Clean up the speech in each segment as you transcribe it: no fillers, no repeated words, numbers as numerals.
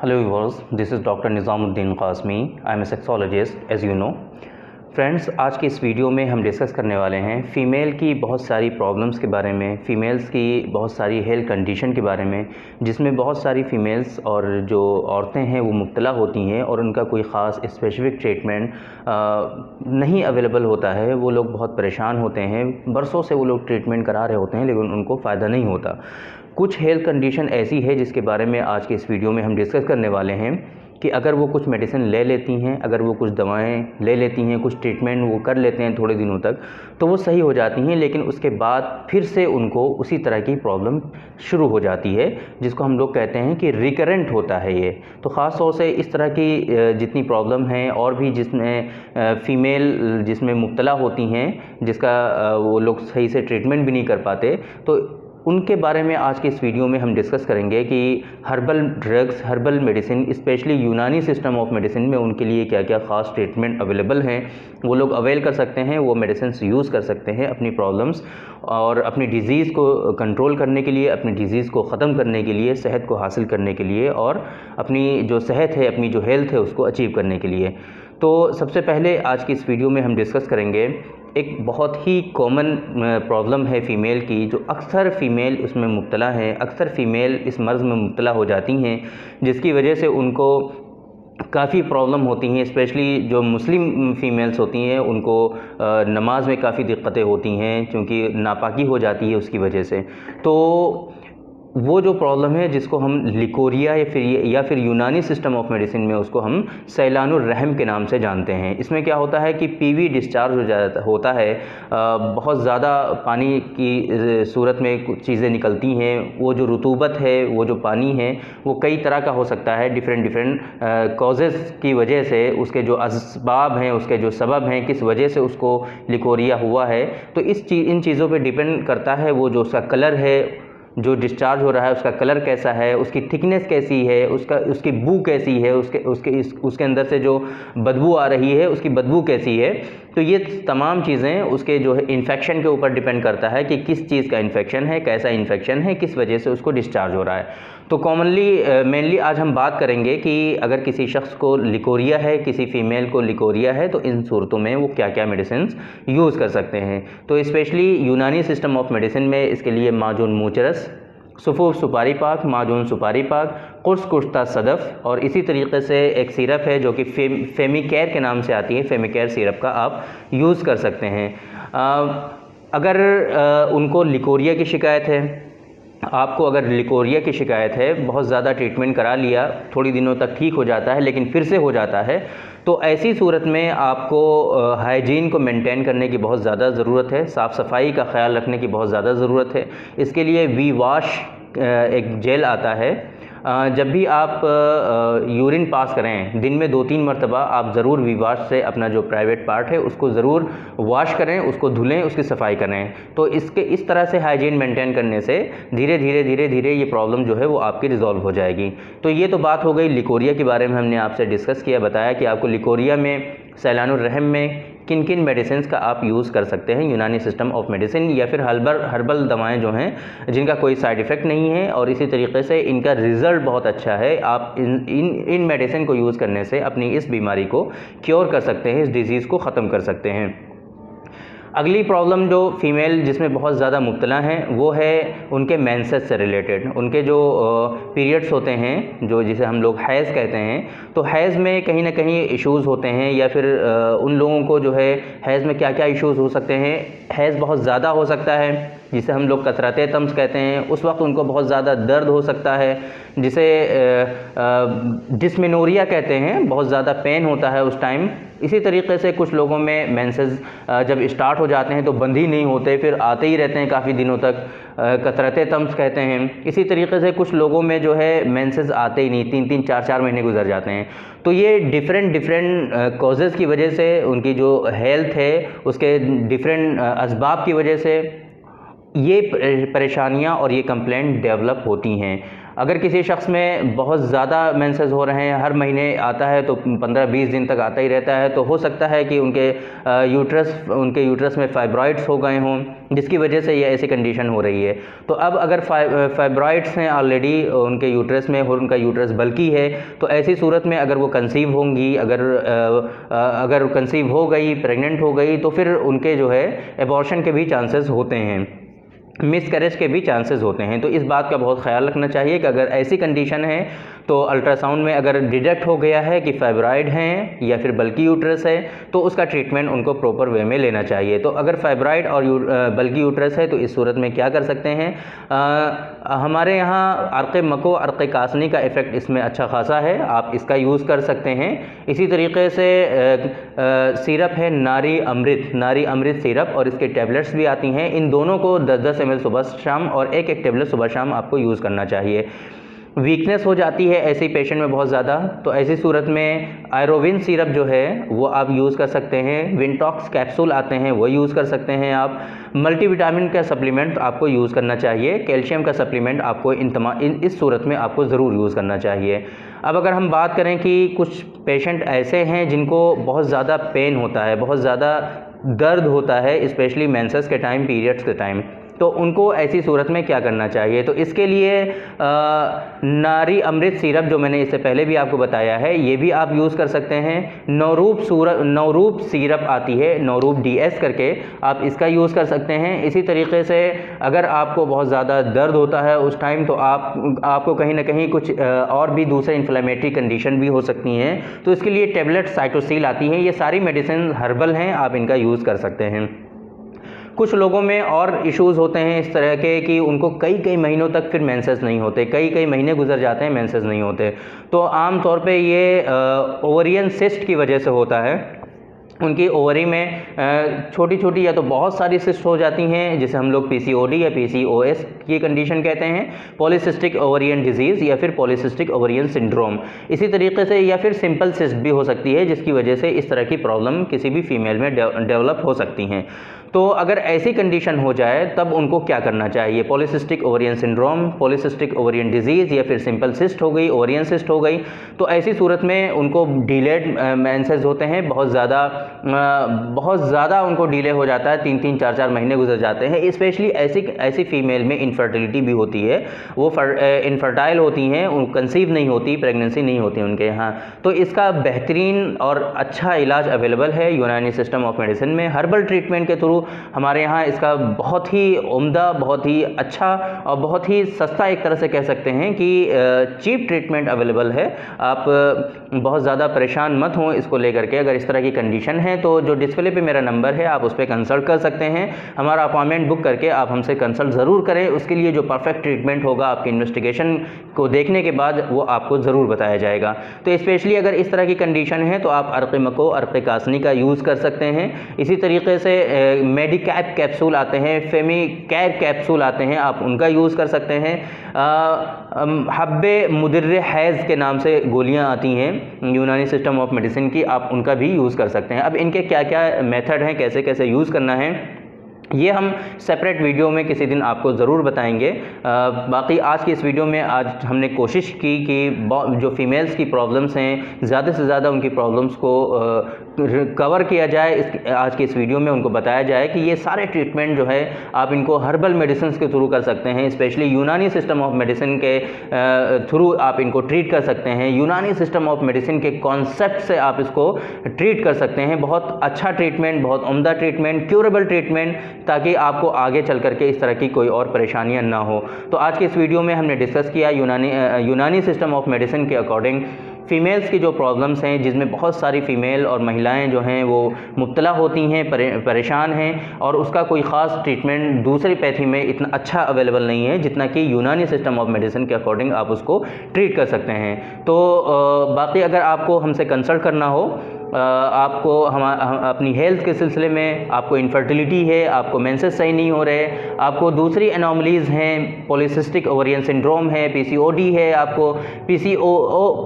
Hello viewers, this is Dr. Nizamuddin Qasmi. I am a sexologist as you know. Friends, आज की इस video में हम discuss करने वाले हैं फ़ीमेल की बहुत सारी प्रॉब्लम्स के बारे में, फ़ीमेल्स की बहुत सारी हेल्थ कंडीशन के बारे में, जिसमें बहुत सारी फ़ीमेल्स और जो औरतें हैं वो मुब्तला होती हैं और उनका कोई ख़ास स्पेसिफ़िक ट्रीटमेंट नहीं अवेलेबल होता है। वो लोग बहुत परेशान होते हैं, बरसों से वो लोग ट्रीटमेंट करा रहे होते हैं लेकिन उनको फ़ायदा नहीं होता। कुछ हेल्थ कंडीशन ऐसी है जिसके बारे में आज के इस वीडियो में हम डिस्कस करने वाले हैं कि अगर वो कुछ मेडिसिन ले लेती हैं, अगर वो कुछ दवाएं ले लेती हैं, कुछ ट्रीटमेंट वो कर लेते हैं थोड़े दिनों तक, तो वो सही हो जाती हैं, लेकिन उसके बाद फिर से उनको उसी तरह की प्रॉब्लम शुरू हो जाती है, जिसको हम लोग कहते हैं कि रिकरेंट होता है ये। तो ख़ास तौर से इस तरह की जितनी प्रॉब्लम हैं और भी जिसमें फ़ीमेल जिसमें मुब्तला होती हैं, जिसका वो लोग सही से ट्रीटमेंट भी नहीं कर पाते, तो उनके बारे में आज के इस वीडियो में हम डिस्कस करेंगे कि herbal drugs, herbal medicine, specially यूनानी सिस्टम ऑफ मेडिसिन में उनके लिए क्या क्या ख़ास ट्रीटमेंट अवेलेबल हैं, वो लोग अवेल कर सकते हैं, वो मेडिसिन यूज़ कर सकते हैं अपनी प्रॉब्लम्स और अपनी डिज़ीज़ को कंट्रोल करने के लिए, अपनी डिज़ीज़ को ख़त्म करने के लिए, सेहत को हासिल करने के लिए और अपनी जो सेहत है, अपनी जो हेल्थ है उसको अचीव करने के लिए। तो सबसे पहले आज की इस वीडियो में हम डिस्कस करेंगे एक बहुत ही कॉमन प्रॉब्लम है फ़ीमेल की, जो अक्सर फ़ीमेल उसमें मुब्तला हैं, अक्सर फ़ीमेल इस मर्ज़ में मुब्तला हो जाती हैं, जिसकी वजह से उनको काफ़ी प्रॉब्लम होती हैं। स्पेशली जो मुस्लिम फ़ीमेल्स होती हैं उनको नमाज में काफ़ी दिक्कतें होती हैं, क्योंकि नापाकी हो जाती है उसकी वजह से। तो वो जो प्रॉब्लम है जिसको हम लिकोरिया या फिर यूनानी सिस्टम ऑफ मेडिसिन में उसको हम सैलानुर रहम के नाम से जानते हैं। इसमें क्या होता है कि पीवी डिस्चार्ज हो जाता होता है, बहुत ज़्यादा पानी की सूरत में कुछ चीज़ें निकलती हैं। वो जो रुतूबत है, वो जो पानी है, वो कई तरह का हो सकता है, डिफरेंट कॉजेज़ की वजह से, उसके जो असबाब हैं, उसके जो सबब हैं, किस वजह से उसको लिकोरिया हुआ है। तो इन चीज़ों पे डिपेंड करता है वो जो उसका कलर है, जो डिस्चार्ज हो रहा है उसका कलर कैसा है, उसकी थिकनेस कैसी है, उसकी बू कैसी है, उसके अंदर से जो बदबू आ रही है उसकी बदबू कैसी है। तो ये तमाम चीज़ें उसके जो है इन्फेक्शन के ऊपर डिपेंड करता है कि किस चीज़ का इन्फेक्शन है, कैसा इन्फेक्शन है, किस वजह से उसको डिस्चार्ज हो रहा है। तो मेनली आज हम बात करेंगे कि अगर किसी शख्स को लिकोरिया है, किसी फ़ीमेल को लिकोरिया है, तो इन सूरतों में वो क्या क्या मेडिसिन यूज़ कर सकते हैं। तो स्पेशली यूनानी सिस्टम ऑफ मेडिसिन में इसके लिए माजून मूचरस, सुफूफ सुपारी पाक, माजून सुपारी पाक, कुर्स कुश्ता सदफ़ और इसी तरीके से एक सिरप है जो कि फेमिकेयर के नाम से आती है। फेमिकेयर सिरप का आप यूज़ कर सकते हैं। अगर उनको लिकोरिया की शिकायत है, आपको अगर लिकोरिया की शिकायत है, बहुत ज़्यादा ट्रीटमेंट करा लिया, थोड़ी दिनों तक ठीक हो जाता है लेकिन फिर से हो जाता है, तो ऐसी सूरत में आपको हाइजीन को मेंटेन करने की बहुत ज़्यादा ज़रूरत है, साफ़ सफाई का ख्याल रखने की बहुत ज़्यादा ज़रूरत है। इसके लिए वी वॉश एक जेल आता है। जब भी आप यूरिन पास करें, दिन में 2-3 मरतबा आप ज़रूर वी वॉश से अपना जो प्राइवेट पार्ट है उसको ज़रूर वॉश करें, उसको धुलें, उसकी सफाई करें। तो इस तरह से हाइजीन मेंटेन करने से धीरे धीरे ये प्रॉब्लम जो है वो आपकी रिजॉल्व हो जाएगी। तो ये तो बात हो गई लिकोरिया के बारे में, हमने आपसे डिस्कस किया, बताया कि आपको लिकोरिया में, सैलानुर रहम में किन किन मेडिसिन का आप यूज़ कर सकते हैं, यूनानी सिस्टम ऑफ मेडिसिन या फिर हर्बल दवाएं जो हैं जिनका कोई साइड इफ़ेक्ट नहीं है और इसी तरीके से इनका रिज़ल्ट बहुत अच्छा है। आप इन मेडिसिन को यूज़ करने से अपनी इस बीमारी को क्योर कर सकते हैं, इस डिज़ीज़ को ख़त्म कर सकते हैं। अगली प्रॉब्लम जो फ़ीमेल जिसमें बहुत ज़्यादा मुब्तला हैं वो है उनके मेंसेस से रिलेटेड। उनके जो पीरियड्स होते हैं, जो जिसे हम लोग हैज़ कहते हैं, तो हैज़ में कहीं ना कहीं इश्यूज़ होते हैं या फिर उन लोगों को जो है हैज़ में क्या क्या इश्यूज़ हो सकते हैं। हैज़ बहुत ज़्यादा हो सकता है, जिसे हम लोग कसरत तम्स कहते हैं, उस वक्त उनको बहुत ज़्यादा दर्द हो सकता है, जिसे डिस्मेनोरिया कहते हैं, बहुत ज़्यादा पेन होता है उस टाइम। इसी तरीके से कुछ लोगों में मेंसेस जब स्टार्ट हो जाते हैं तो बंद ही नहीं होते, फिर आते ही रहते हैं काफ़ी दिनों तक, कसरत तम्स कहते हैं। इसी तरीके से कुछ लोगों में जो है मेंसेस आते ही नहीं, 3-3, 4-4 महीने गुजर जाते हैं। तो ये डिफरेंट कॉजेज़ की वजह से, उनकी जो हेल्थ है उसके डिफरेंट असबाब की वजह से ये परेशानियां और ये कंप्लेंट डेवलप होती हैं। अगर किसी शख्स में बहुत ज़्यादा मेंसेस हो रहे हैं, हर महीने आता है तो 15-20 दिन तक आता ही रहता है, तो हो सकता है कि उनके यूट्रस में फाइब्रॉइड्स हो गए हों, जिसकी वजह से ये ऐसी कंडीशन हो रही है। तो अब अगर फाइब्रॉइड्स हैं ऑलरेडी उनके यूट्रस में और उनका यूट्रस बल्की है, तो ऐसी सूरत में अगर वो कंसीव होंगी, अगर कंसीव हो गई, प्रेग्नेंट हो गई, तो फिर उनके जो है एबॉर्शन के भी चांसेस होते हैं, मिसकैरेज के भी चांसेस होते हैं। तो इस बात का बहुत ख्याल रखना चाहिए कि अगर ऐसी कंडीशन है तो अल्ट्रासाउंड में अगर डिटेक्ट हो गया है कि फाइब्रॉइड हैं या फिर बल्की यूट्रस है, तो उसका ट्रीटमेंट उनको प्रॉपर वे में लेना चाहिए। तो अगर फाइब्रॉइड और बल्की यूट्रस है तो इस सूरत में क्या कर सकते हैं, हमारे यहाँ अर्क़ मको, अर्क़ कासनी का इफ़ेक्ट इसमें अच्छा खासा है, आप इसका यूज़ कर सकते हैं। इसी तरीके से सिरप है नारी अमृत सिरप, और इसके टैबलेट्स भी आती हैं। इन दोनों को 10-10 ml सुबह शाम और एक टैबलेट सुबह शाम आपको यूज़ करना चाहिए। वीकनेस हो जाती है ऐसे पेशेंट में बहुत ज़्यादा, तो ऐसी सूरत में आयरोविन सिरप जो है वो आप यूज़ कर सकते हैं। विंटॉक्स कैप्सूल आते हैं वो यूज़ कर सकते हैं आप। मल्टीविटामिन का सप्लीमेंट आपको यूज़ करना चाहिए। कैल्शियम का सप्लीमेंट आपको इस सूरत में आपको ज़रूर यूज़ करना चाहिए। अब अगर हम बात करें कि कुछ पेशेंट ऐसे हैं जिनको बहुत ज़्यादा पेन होता है, बहुत ज़्यादा दर्द होता है, स्पेशली मेंसेस के टाइम, पीरियड्स के टाइम, तो उनको ऐसी सूरत में क्या करना चाहिए। तो इसके लिए नारी अमृत सिरप जो मैंने इससे पहले भी आपको बताया है, ये भी आप यूज़ कर सकते हैं। नवरूप सिरप आती है, नवरूप DS करके, आप इसका यूज़ कर सकते हैं। इसी तरीके से अगर आपको बहुत ज़्यादा दर्द होता है उस टाइम, तो आपको कहीं ना कहीं कुछ और भी दूसरे इन्फ्लेमेटरी कंडीशन भी हो सकती हैं, तो इसके लिए टेबलेट साइटोसिल आती हैं। ये सारी मेडिसिन हर्बल हैं, आप इनका यूज़ कर सकते हैं। कुछ लोगों में और इश्यूज़ होते हैं इस तरह के कि उनको कई महीनों तक फिर मेंसेस नहीं होते, कई महीने गुजर जाते हैं, मेंसेस नहीं होते। तो आम तौर पे ये ओवरियन सिस्ट की वजह से होता है। उनकी ओवरी में छोटी छोटी या तो बहुत सारी सिस्ट हो जाती हैं, जिसे हम लोग PCOD या PCOS की कंडीशन कहते हैं, पॉलीसिस्टिक ओवरियन डिजीज़ या फिर पॉलीसिस्टिक ओवरियन सिंड्रोम। इसी तरीके से या फिर सिंपल सिस्ट भी हो सकती है, जिसकी वजह से इस तरह की प्रॉब्लम किसी भी फीमेल में डेवलप हो सकती हैं। तो अगर ऐसी कंडीशन हो जाए तब उनको क्या करना चाहिए। Polycystic ovarian syndrome, polycystic ovarian disease या फिर सिंपल सिस्ट हो गई, ओवरियन सिस्ट हो गई, तो ऐसी सूरत में उनको डिलेड मेंसेस होते हैं, बहुत ज़्यादा उनको डिले हो जाता है, 3-3, 4-4 महीने गुजर जाते हैं। स्पेशली ऐसी फीमेल में इनफर्टिलिटी भी होती है, वो इनफर्टाइल होती हैं, कंसीव नहीं होती, प्रेगनेंसी नहीं होती उनके यहाँ। तो इसका बेहतरीन और अच्छा इलाज अवेलेबल है यूनानी सिस्टम ऑफ मेडिसिन में। हर्बल ट्रीटमेंट के थ्रू हमारे यहाँ इसका बहुत ही उम्दा, बहुत ही अच्छा और बहुत ही सस्ता, एक तरह से कह सकते हैं कि चीप ट्रीटमेंट अवेलेबल है। आप बहुत ज़्यादा परेशान मत हों इसको लेकर के। अगर इस तरह की कंडीशन है तो जो डिस्प्ले पे मेरा नंबर है आप उस पर कंसल्ट कर सकते हैं। हमारा अपॉइंटमेंट बुक करके आप हमसे कंसल्ट ज़रूर करें। उसके लिए जो परफेक्ट ट्रीटमेंट होगा आपकी इन्वेस्टिगेशन को देखने के बाद वो आपको ज़रूर बताया जाएगा। तो स्पेशली अगर इस तरह की कंडीशन है तो आप अर्क़ मको, अर्क़ कासनी का यूज़ कर सकते हैं। इसी तरीके से मेडिकैप कैप्सूल आते हैं, फेमिकैर कैप्सूल आते हैं, आप उनका यूज़ कर सकते हैं। हब्बे मुदिर्र हैज़ के नाम से गोलियां आती हैं यूनानी सिस्टम ऑफ मेडिसिन की, आप उनका भी यूज़ कर सकते हैं। अब इनके क्या क्या मेथड हैं, कैसे कैसे यूज़ करना है, ये हम सेपरेट वीडियो में किसी दिन आपको ज़रूर बताएंगे। बाकी आज की इस वीडियो में आज हमने कोशिश की कि जो फीमेल्स की प्रॉब्लम्स हैं ज़्यादा से ज़्यादा उनकी प्रॉब्लम्स को कवर किया जाए। आज की इस वीडियो में उनको बताया जाए कि ये सारे ट्रीटमेंट जो है आप इनको हर्बल मेडिसिन के थ्रू कर सकते हैं। स्पेशली यूनानी सिस्टम ऑफ मेडिसिन के थ्रू आप इनको ट्रीट कर सकते हैं। यूनानी सिस्टम ऑफ मेडिसिन के कॉन्सेप्ट से आप इसको ट्रीट कर सकते हैं। बहुत अच्छा ट्रीटमेंट, बहुत उम्दा ट्रीटमेंट, क्यूरेबल ट्रीटमेंट, ताकि आपको आगे चल करके इस तरह की कोई और परेशानियां ना हो। तो आज की इस वीडियो में हमने डिस्कस किया यूनानी सिस्टम ऑफ मेडिसिन के अकॉर्डिंग फ़ीमेल्स की जो प्रॉब्लम्स हैं, जिसमें बहुत सारी फ़ीमेल और महिलाएं जो हैं वो मुब्तला होती हैं, परेशान हैं, और उसका कोई ख़ास ट्रीटमेंट दूसरी पैथी में इतना अच्छा अवेलेबल नहीं है जितना कि यूनानी सिस्टम ऑफ मेडिसिन के अकॉर्डिंग आप उसको ट्रीट कर सकते हैं। तो बाकी अगर आपको हमसे कंसल्ट करना हो आपको अपनी हेल्थ के सिलसिले में आपको इनफर्टिलिटी है, आपको मेंसेस सही नहीं हो रहे, आपको दूसरी एनोमलीज़ हैं, पॉलीसिस्टिक ओवरियन सिंड्रोम है, पीसीओडी है, आपको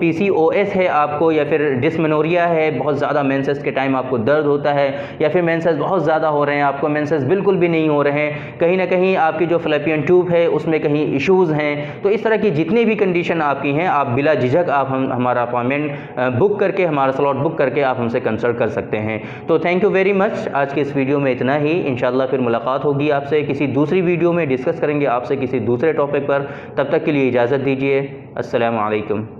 पीसीओएस है आपको, या फिर डिस्मेनोरिया है, बहुत ज़्यादा मेंसेस के टाइम आपको दर्द होता है, या फिर मेंसेस बहुत ज़्यादा हो रहे हैं, आपको मेंसेस बिल्कुल भी नहीं हो रहे हैं, कहीं ना कहीं आपकी जो फैलोपियन ट्यूब है उसमें कहीं इश्यूज़ हैं, तो इस तरह की जितनी भी कंडीशन आपकी हैं, आप बिला झिझक आप हमारा अपॉइंटमेंट बुक करके, हमारा स्लॉट बुक करके आप हमसे कंसल्ट कर सकते हैं। तो थैंक यू वेरी मच। आज के इस वीडियो में इतना ही। इंशाल्लाह फिर मुलाकात होगी आपसे किसी दूसरी वीडियो में, डिस्कस करेंगे आपसे किसी दूसरे टॉपिक पर। तब तक के लिए इजाज़त दीजिए। अस्सलामु अलैकुम।